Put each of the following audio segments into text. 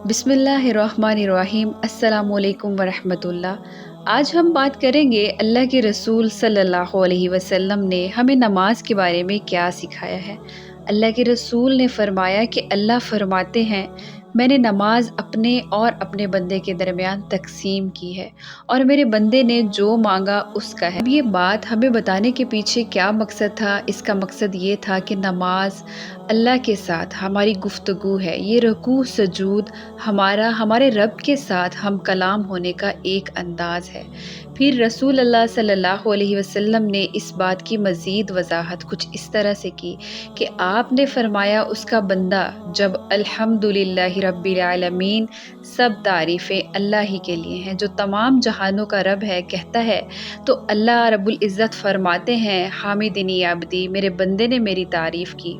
بسم اللہ الرحمن الرحیم۔ السلام علیکم ورحمۃ اللہ۔ آج ہم بات کریں گے اللہ کے رسول صلی اللہ علیہ وسلم نے ہمیں نماز کے بارے میں کیا سکھایا ہے۔ اللہ کے رسول نے فرمایا کہ اللہ فرماتے ہیں، میں نے نماز اپنے اور اپنے بندے کے درمیان تقسیم کی ہے اور میرے بندے نے جو مانگا اس کا ہے۔ اب یہ بات ہمیں بتانے کے پیچھے کیا مقصد تھا؟ اس کا مقصد یہ تھا کہ نماز اللہ کے ساتھ ہماری گفتگو ہے، یہ رکوع سجود ہمارے رب کے ساتھ ہم کلام ہونے کا ایک انداز ہے۔ پھر رسول اللہ صلی اللہ علیہ وسلم نے اس بات کی مزید وضاحت کچھ اس طرح سے کی کہ آپ نے فرمایا، اس کا بندہ جب الحمدللہ رب العالمین، سب تعریفیں اللہ ہی کے لیے ہیں جو تمام جہانوں کا رب ہے، کہتا ہے تو اللہ رب العزت فرماتے ہیں، حامدنی عبدی، میرے بندے نے میری تعریف کی۔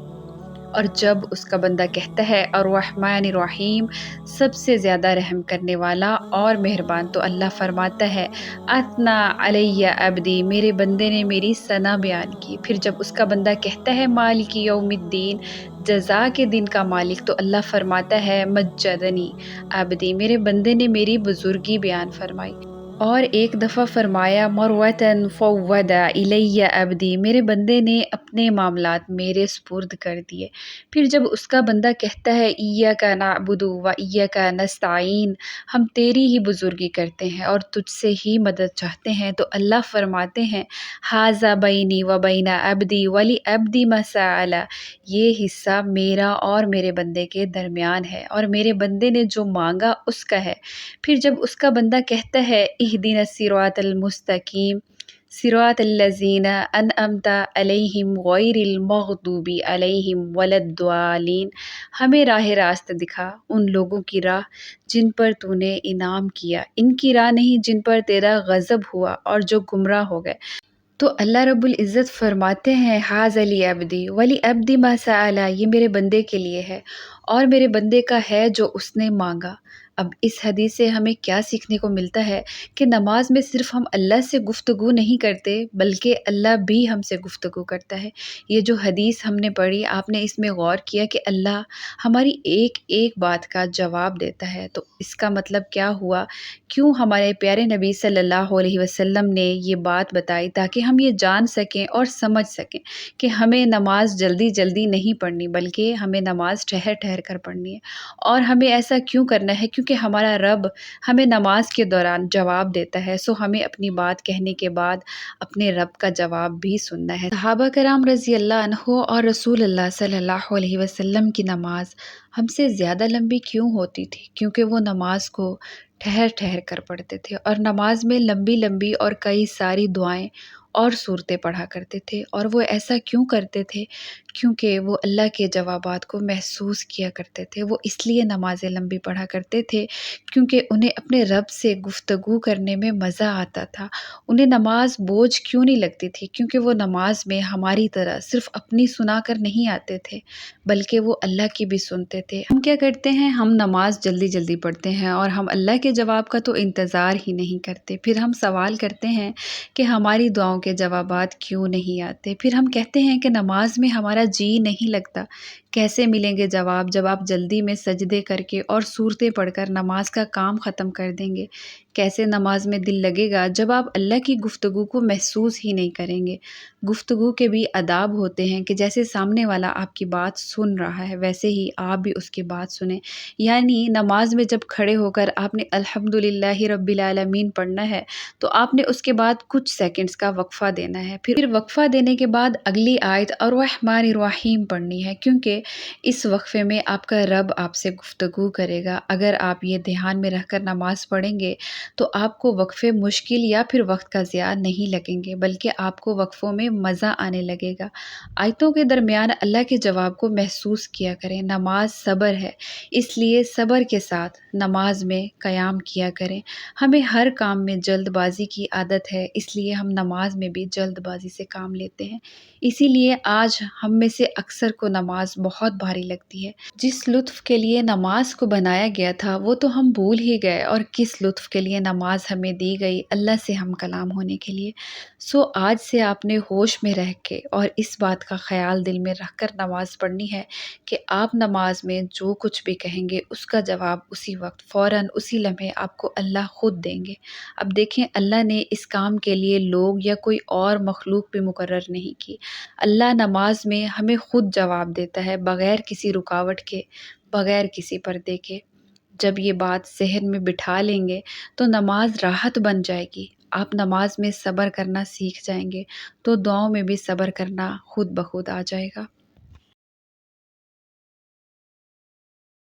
اور جب اس کا بندہ کہتا ہے الرحمن الرحیم، سب سے زیادہ رحم کرنے والا اور مہربان، تو اللہ فرماتا ہے اثنا علیہ عبدی، میرے بندے نے میری ثنا بیان کی۔ پھر جب اس کا بندہ کہتا ہے مالک یوم الدین، جزا کے دن کا مالک، تو اللہ فرماتا ہے مجدنی عبدی، میرے بندے نے میری بزرگی بیان فرمائی۔ اور ایک دفعہ فرمایا مروتن فوّد الیہ عبدی، میرے بندے نے اپنے معاملات میرے سپرد کر دیے۔ پھر جب اس کا بندہ کہتا ہے ایاک نعبد و ایاک نستعین، ہم تیری ہی بزرگی کرتے ہیں اور تجھ سے ہی مدد چاہتے ہیں، تو اللہ فرماتے ہیں ھذا بینی و بین عبدی ولعبدی ما سأل، یہ حصہ میرا اور میرے بندے کے درمیان ہے اور میرے بندے نے جو مانگا اس کا ہے۔ پھر جب اس کا بندہ کہتا ہے اہدنا الصراط المستقیم صراط الذین انعمت علیہم غیر المغضوب علیہم ولا الضالین، ہمیں راہ راست دکھا، ان لوگوں کی راہ جن پر تو نے انعام کیا، ان کی راہ نہیں جن پر تیرا غضب ہوا اور جو گمراہ ہو گئے۔ تو اللہ رب العزت فرماتے ہیں ھذا لعبدی ولعبدی ما سأل، یہ میرے بندے کے لیے ہے اور میرے بندے کا ہے جو اس نے مانگا۔ اب اس حدیث سے ہمیں کیا سیکھنے کو ملتا ہے کہ نماز میں صرف ہم اللہ سے گفتگو نہیں کرتے بلکہ اللہ بھی ہم سے گفتگو کرتا ہے۔ یہ جو حدیث ہم نے پڑھی، آپ نے اس میں غور کیا کہ اللہ ہماری ایک ایک بات کا جواب دیتا ہے، تو اس کا مطلب کیا ہوا؟ کیوں ہمارے پیارے نبی صلی اللہ علیہ وسلم نے یہ بات بتائی؟ تاکہ ہم یہ جان سکیں اور سمجھ سکیں کہ ہمیں نماز جلدی جلدی نہیں پڑھنی بلکہ ہمیں نماز ٹھہر ٹھہر کر پڑھنی ہے۔ اور ہمیں ایسا کیوں کرنا ہے؟ کیونکہ ہمارا رب ہمیں نماز کے دوران جواب دیتا ہے، سو ہمیں اپنی بات کہنے کے بعد اپنے رب کا جواب بھی سننا ہے۔ صحابہ کرام رضی اللہ عنہ اور رسول اللہ صلی اللہ علیہ وسلم کی نماز ہم سے زیادہ لمبی کیوں ہوتی تھی؟ کیونکہ وہ نماز کو ٹھہر ٹھہر کر پڑھتے تھے اور نماز میں لمبی لمبی اور کئی ساری دعائیں اور صورتیں پڑھا کرتے تھے۔ اور وہ ایسا کیوں کرتے تھے؟ کیونکہ وہ اللہ کے جوابات کو محسوس کیا کرتے تھے۔ وہ اس لیے نمازیں لمبی پڑھا کرتے تھے کیونکہ انہیں اپنے رب سے گفتگو کرنے میں مزہ آتا تھا۔ انہیں نماز بوجھ کیوں نہیں لگتی تھی؟ کیونکہ وہ نماز میں ہماری طرح صرف اپنی سنا کر نہیں آتے تھے بلکہ وہ اللہ کی بھی سنتے تھے۔ ہم کیا کرتے ہیں؟ ہم نماز جلدی جلدی پڑھتے ہیں اور ہم اللہ کے جواب کا تو انتظار ہی نہیں کرتے۔ پھر ہم سوال کرتے ہیں کہ ہماری دعاؤں کے جوابات کیوں نہیں آتے؟ پھر ہم کہتے ہیں کہ نماز میں ہمارا جی نہیں لگتا۔ کیسے ملیں گے جواب جب آپ جلدی میں سجدے کر کے اور صورتیں پڑھ کر نماز کا کام ختم کر دیں گے؟ کیسے نماز میں دل لگے گا جب آپ اللہ کی گفتگو کو محسوس ہی نہیں کریں گے؟ گفتگو کے بھی آداب ہوتے ہیں کہ جیسے سامنے والا آپ کی بات سن رہا ہے ویسے ہی آپ بھی اس کی بات سنیں۔ یعنی نماز میں جب کھڑے ہو کر آپ نے الحمدللہ رب العالمین پڑھنا ہے تو آپ نے اس کے بعد کچھ سیکنڈز کا وقفہ دینا ہے۔ پھر وقفہ دینے کے بعد اگلی آیت الرحمن الرحیم پڑھنی ہے، کیونکہ اس وقفے میں آپ کا رب آپ سے گفتگو کرے گا۔ اگر آپ یہ دھیان میں رکھ کر نماز پڑھیں گے تو آپ کو وقفے مشکل یا پھر وقت کا ضیاع نہیں لگیں گے بلکہ آپ کو وقفوں میں مزہ آنے لگے گا۔ آیتوں کے درمیان اللہ کے جواب کو محسوس کیا کریں۔ نماز صبر ہے، اس لیے صبر کے ساتھ نماز میں قیام کیا کریں۔ ہمیں ہر کام میں جلد بازی کی عادت ہے، اس لیے ہم نماز میں بھی جلد بازی سے کام لیتے ہیں۔ اسی لیے آج ہم میں سے اکثر کو نماز بہت بھاری لگتی ہے۔ جس لطف کے لیے نماز کو بنایا گیا تھا وہ تو ہم بھول ہی گئے، اور کس لطف کے لیے نماز ہمیں دی گئی، اللہ سے ہم کلام ہونے کے لیے۔ آج سے آپ نے ہوش میں رہ کے اور اس بات کا خیال دل میں رکھ کر نماز پڑھنی ہے کہ آپ نماز میں جو کچھ بھی کہیں گے اس کا جواب اسی وقت فوراً اسی لمحے آپ کو اللہ خود دیں گے۔ اب دیکھیں، اللہ نے اس کام کے لیے لوگ یا کوئی اور مخلوق بھی مقرر نہیں کی۔ اللہ نماز میں ہمیں خود جواب دیتا ہے، بغیر کسی رکاوٹ کے، بغیر کسی پردے کے۔ جب یہ بات ذہن میں بٹھا لیں گے تو نماز راحت بن جائے گی۔ آپ نماز میں صبر کرنا سیکھ جائیں گے تو دعاؤں میں بھی صبر کرنا خود بخود آ جائے گا۔